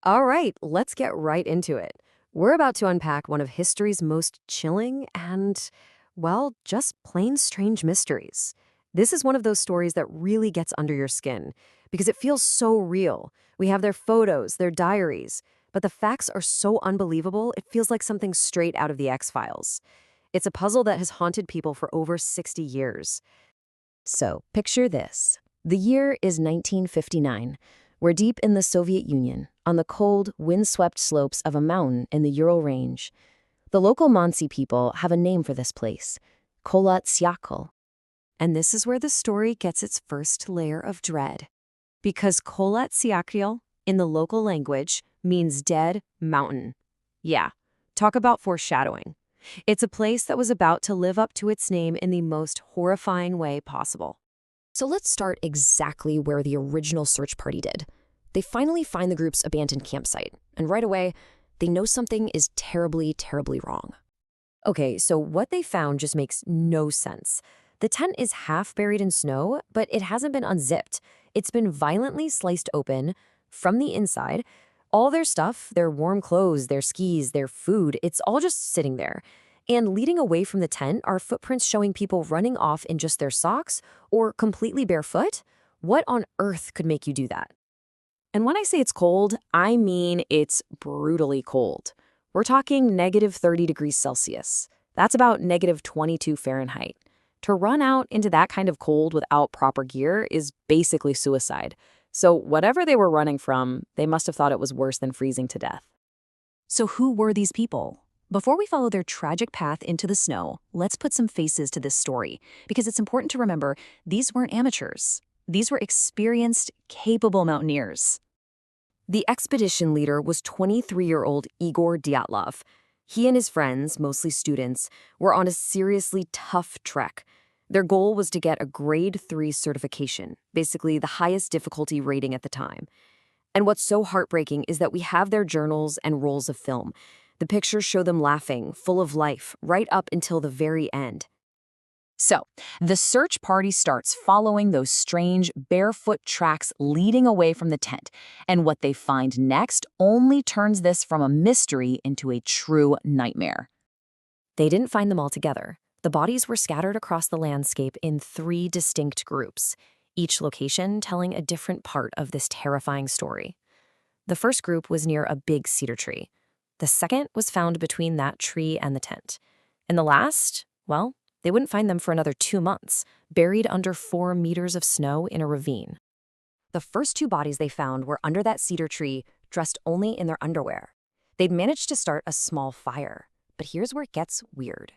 All right, let's get right into it. We're about to unpack one of history's most chilling and, well, just plain strange mysteries. This is one of those stories that really gets under your skin because it feels so real. We have their photos, their diaries, but the facts are so unbelievable, it feels like something straight out of the X-Files. It's a puzzle that has haunted people for over 60 years. So, picture this. The year is 1959. We're deep in the Soviet Union, on the cold, windswept slopes of a mountain in the Ural Range. The local Mansi people have a name for this place, Kholat Syakhl. And this is where the story gets its first layer of dread. Because Kholat Syakhl, in the local language, means dead mountain. Yeah, talk about foreshadowing. It's a place that was about to live up to its name in the most horrifying way possible. So let's start exactly where the original search party did. They finally find the group's abandoned campsite, and right away, they know something is terribly, terribly wrong. Okay, so what they found just makes no sense. The tent is half buried in snow, but it hasn't been unzipped. It's been violently sliced open from the inside. All their stuff, their warm clothes, their skis, their food, it's all just sitting there. And leading away from the tent are footprints showing people running off in just their socks or completely barefoot. What on earth could make you do that? And when I say it's cold, I mean it's brutally cold. We're talking negative 30 degrees Celsius. That's about negative 22 Fahrenheit. To run out into that kind of cold without proper gear is basically suicide. So whatever they were running from, they must have thought it was worse than freezing to death. So who were these people? Before we follow their tragic path into the snow, let's put some faces to this story, because it's important to remember these weren't amateurs. These were experienced, capable mountaineers. The expedition leader was 23-year-old Igor Dyatlov. He and his friends, mostly students, were on a seriously tough trek. Their goal was to get a grade 3 certification, basically the highest difficulty rating at the time. And what's so heartbreaking is that we have their journals and rolls of film. The pictures show them laughing, full of life, right up until the very end. So, the search party starts following those strange, barefoot tracks leading away from the tent, and what they find next only turns this from a mystery into a true nightmare. They didn't find them all together. The bodies were scattered across the landscape in 3 distinct groups, each location telling a different part of this terrifying story. The first group was near a big cedar tree. The second was found between that tree and the tent. And the last, well, they wouldn't find them for another 2 months, buried under 4 meters of snow in a ravine. The first 2 bodies they found were under that cedar tree, dressed only in their underwear. They'd managed to start a small fire, but here's where it gets weird.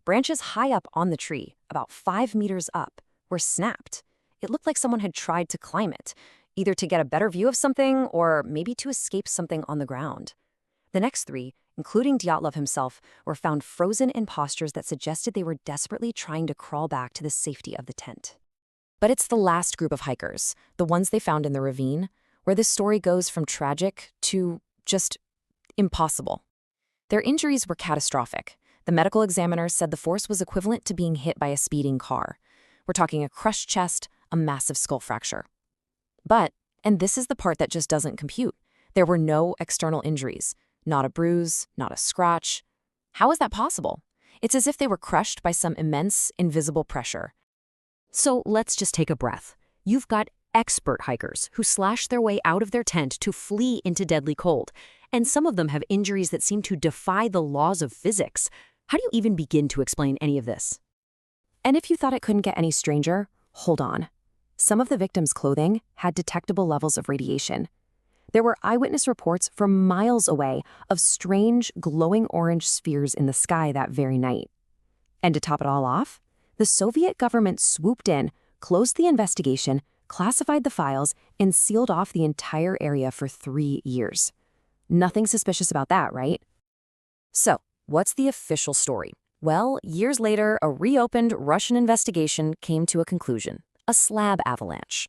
Branches high up on the tree, about 5 meters up, were snapped. It looked like someone had tried to climb it, either to get a better view of something or maybe to escape something on the ground. The next 3, including Dyatlov himself, were found frozen in postures that suggested they were desperately trying to crawl back to the safety of the tent. But it's the last group of hikers, the ones they found in the ravine, where this story goes from tragic to just impossible. Their injuries were catastrophic. The medical examiner said the force was equivalent to being hit by a speeding car. We're talking a crushed chest, a massive skull fracture. But, and this is the part that just doesn't compute, there were no external injuries. Not a bruise, not a scratch. How is that possible? It's as if they were crushed by some immense, invisible pressure. So let's just take a breath. You've got expert hikers who slash their way out of their tent to flee into deadly cold, and some of them have injuries that seem to defy the laws of physics. How do you even begin to explain any of this? And if you thought it couldn't get any stranger, hold on. Some of the victims' clothing had detectable levels of radiation. There were eyewitness reports from miles away of strange, glowing orange spheres in the sky that very night. And to top it all off, the Soviet government swooped in, closed the investigation, classified the files, and sealed off the entire area for 3 years. Nothing suspicious about that, right? So, what's the official story? Well, years later, a reopened Russian investigation came to a conclusion: a slab avalanche.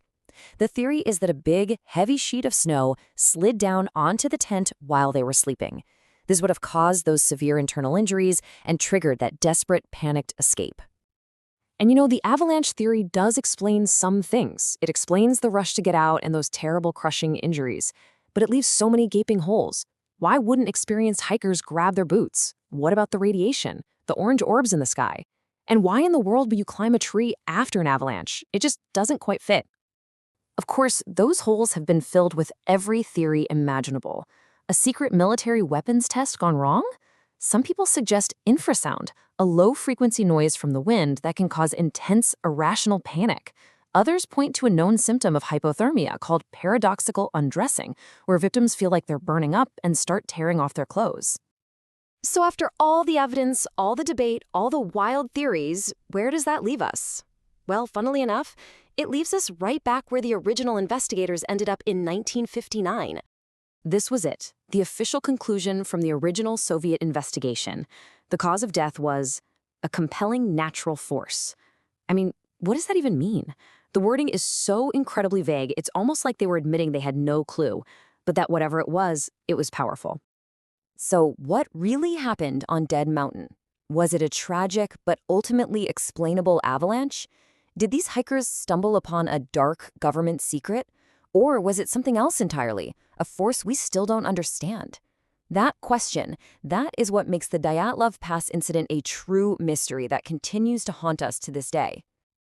The theory is that a big, heavy sheet of snow slid down onto the tent while they were sleeping. This would have caused those severe internal injuries and triggered that desperate, panicked escape. And the avalanche theory does explain some things. It explains the rush to get out and those terrible crushing injuries. but it leaves so many gaping holes. Why wouldn't experienced hikers grab their boots? What about the radiation, the orange orbs in the sky? And why in the world would you climb a tree after an avalanche? It just doesn't quite fit. Of course, those holes have been filled with every theory imaginable. A secret military weapons test gone wrong? Some people suggest infrasound, a low-frequency noise from the wind that can cause intense, irrational panic. Others point to a known symptom of hypothermia called paradoxical undressing, where victims feel like they're burning up and start tearing off their clothes. So after all the evidence, all the debate, all the wild theories, where does that leave us? Well, funnily enough, it leaves us right back where the original investigators ended up in 1959. This was it, the official conclusion from the original Soviet investigation. The cause of death was a compelling natural force. I mean, what does that even mean? The wording is so incredibly vague, it's almost like they were admitting they had no clue, but that whatever it was powerful. So what really happened on Dead Mountain? Was it a tragic but ultimately explainable avalanche? Did these hikers stumble upon a dark government secret? Or was it something else entirely, a force we still don't understand? That question, that is what makes the Dyatlov Pass incident a true mystery that continues to haunt us to this day.